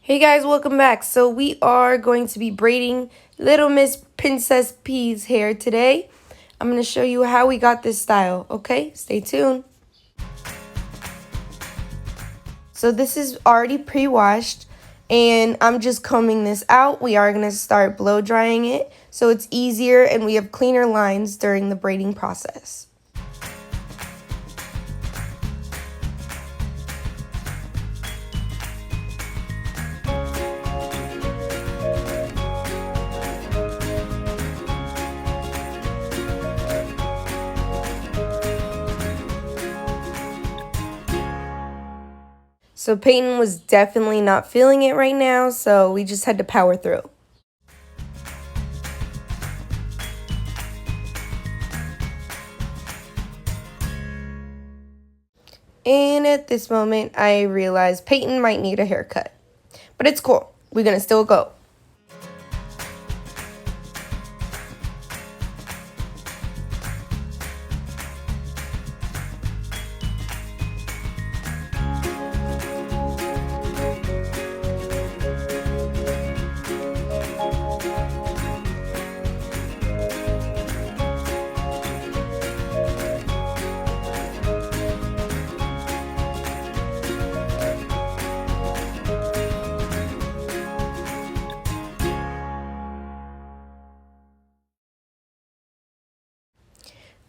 Hey guys, welcome back. So we are going to be braiding Little Miss Princess P's hair today. I'm going to show you how we got this style, okay? Stay tuned. So this is already pre-washed and I'm just combing this out. We are going to start blow drying it so it's easier and we have cleaner lines during the braiding process. So Peyton was definitely not feeling it right now, so we just had to power through. And at this moment, I realized Peyton might need a haircut. But it's cool. We're going to still go.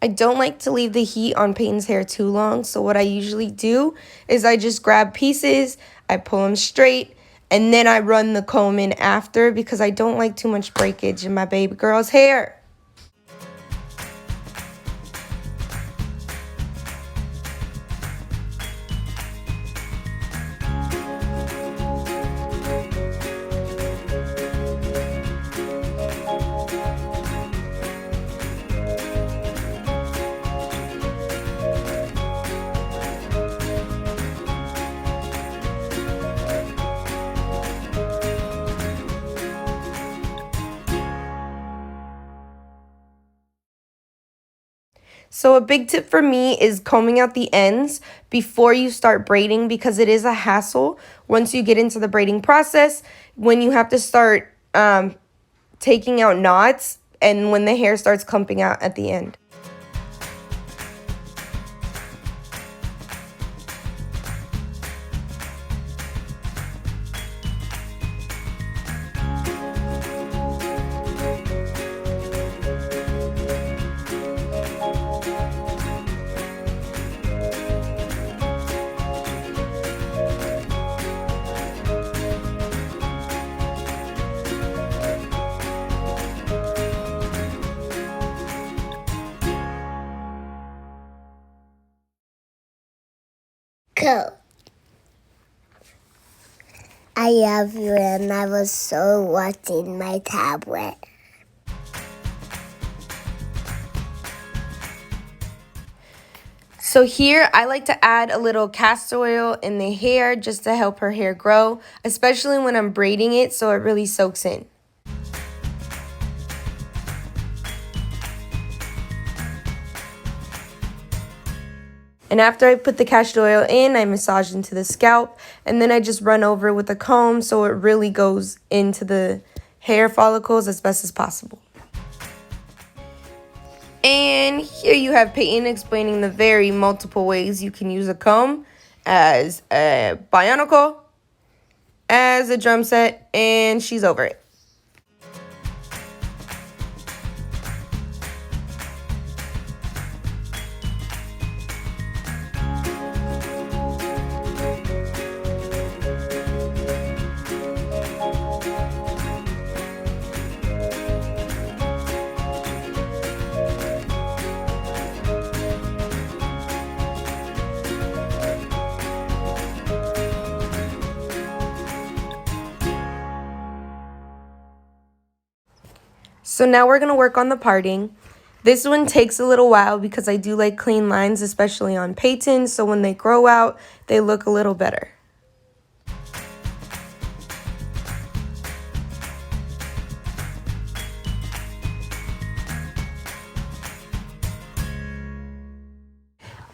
I don't like to leave the heat on Peyton's hair too long, so what I usually do is I just grab pieces, I pull them straight, and then I run the comb in after because I don't like too much breakage in my baby girl's hair. So a big tip for me is combing out the ends before you start braiding because it is a hassle once you get into the braiding process when you have to start taking out knots and when the hair starts clumping out at the end. Go. I love you, and I was so watching my tablet. So here I like to add a little castor oil in the hair just to help her hair grow, especially when I'm braiding it so it really soaks in. And after I put the castor oil in, I massage into the scalp and then I just run over with a comb so it really goes into the hair follicles as best as possible. And here you have Peyton explaining the very multiple ways you can use a comb as a bionicle, as a drum set, and she's over it. So now we're going to work on the parting. This one takes a little while because I do like clean lines, especially on Peyton, so when they grow out, they look a little better.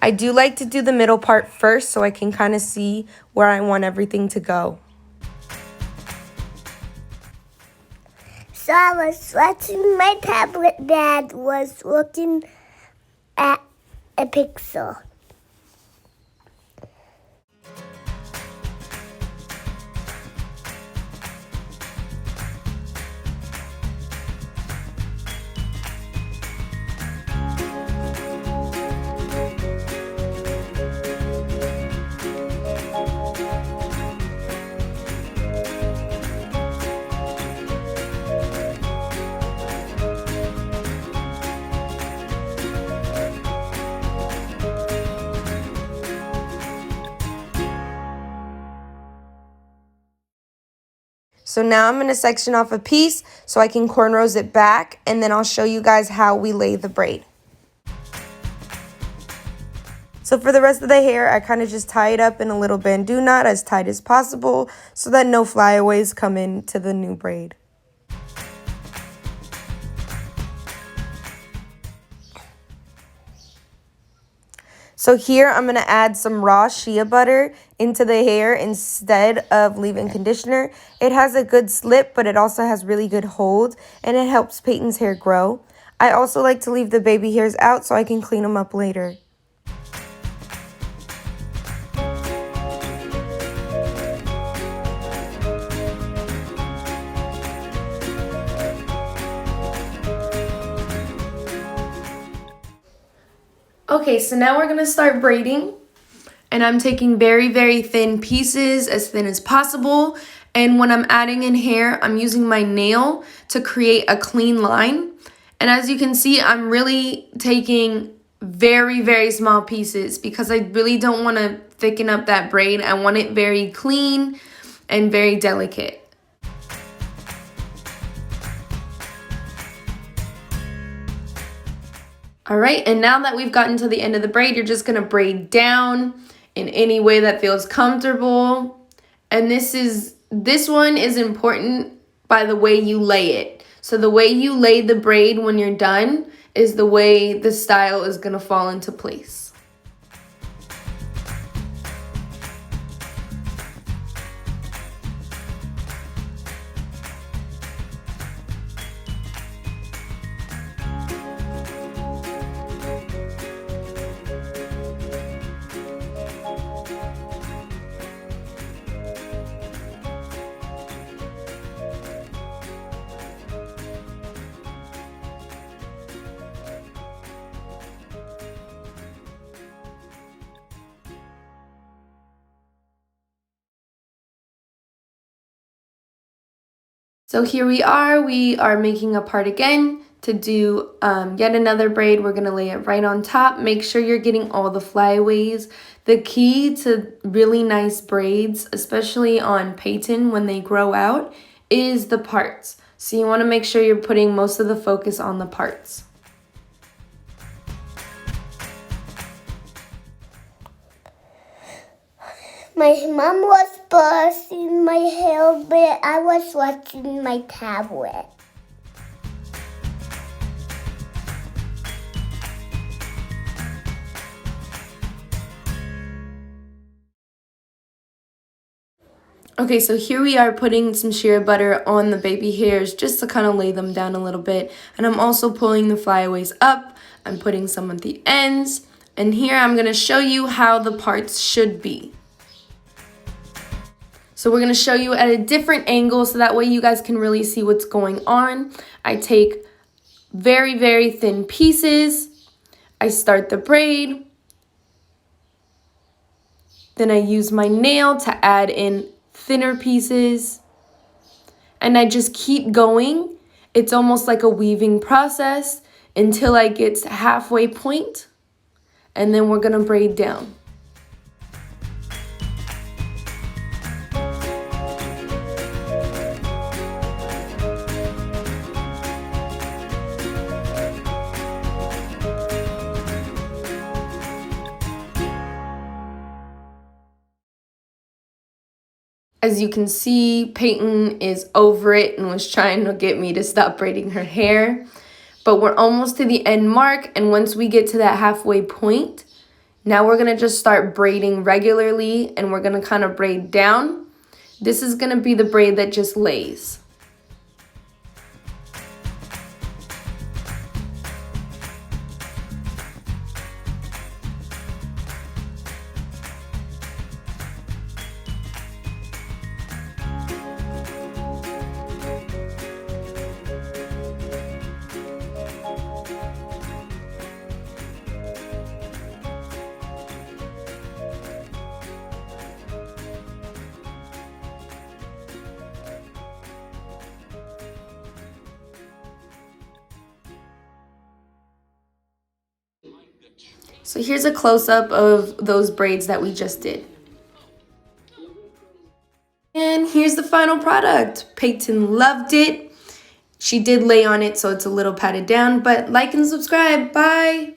I do like to do the middle part first so I can kind of see where I want everything to go. So I was watching my tablet. Dad was looking at a pixel. So now I'm going to section off a piece so I can cornrows it back, and then I'll show you guys how we lay the braid. So for the rest of the hair, I kind of just tie it up in a little bandeau knot as tight as possible so that no flyaways come into the new braid. So here I'm going to add some raw shea butter into the hair instead of leave-in conditioner. It has a good slip, but it also has really good hold, and it helps Peyton's hair grow. I also like to leave the baby hairs out so I can clean them up later. Okay, so now we're going to start braiding, and I'm taking very, very thin pieces, as thin as possible, and when I'm adding in hair, I'm using my nail to create a clean line, and as you can see, I'm really taking very, very small pieces because I really don't want to thicken up that braid. I want it very clean and very delicate. All right, and now that we've gotten to the end of the braid, you're just gonna braid down in any way that feels comfortable. And this one is important by the way you lay it. So the way you lay the braid when you're done is the way the style is gonna fall into place. So here we are making a part again to do yet another braid. We're gonna lay it right on top. Make sure you're getting all the flyaways. The key to really nice braids, especially on Peyton when they grow out, is the parts. So you wanna make sure you're putting most of the focus on the parts. My mom was brushing my hair, but I was watching my tablet. Okay, so here we are putting some shea butter on the baby hairs just to kind of lay them down a little bit. And I'm also pulling the flyaways up. I'm putting some at the ends. And here I'm going to show you how the parts should be. So we're going to show you at a different angle so that way you guys can really see what's going on. I take very, very thin pieces. I start the braid. Then I use my nail to add in thinner pieces. And I just keep going. It's almost like a weaving process until I get to halfway point. And then we're going to braid down. As you can see, Peyton is over it and was trying to get me to stop braiding her hair. But we're almost to the end mark, and once we get to that halfway point, now we're going to just start braiding regularly, and we're going to kind of braid down. This is going to be the braid that just lays. So here's a close-up of those braids that we just did. And here's the final product. Peyton loved it. She did lay on it, so it's a little patted down, but like and subscribe. Bye.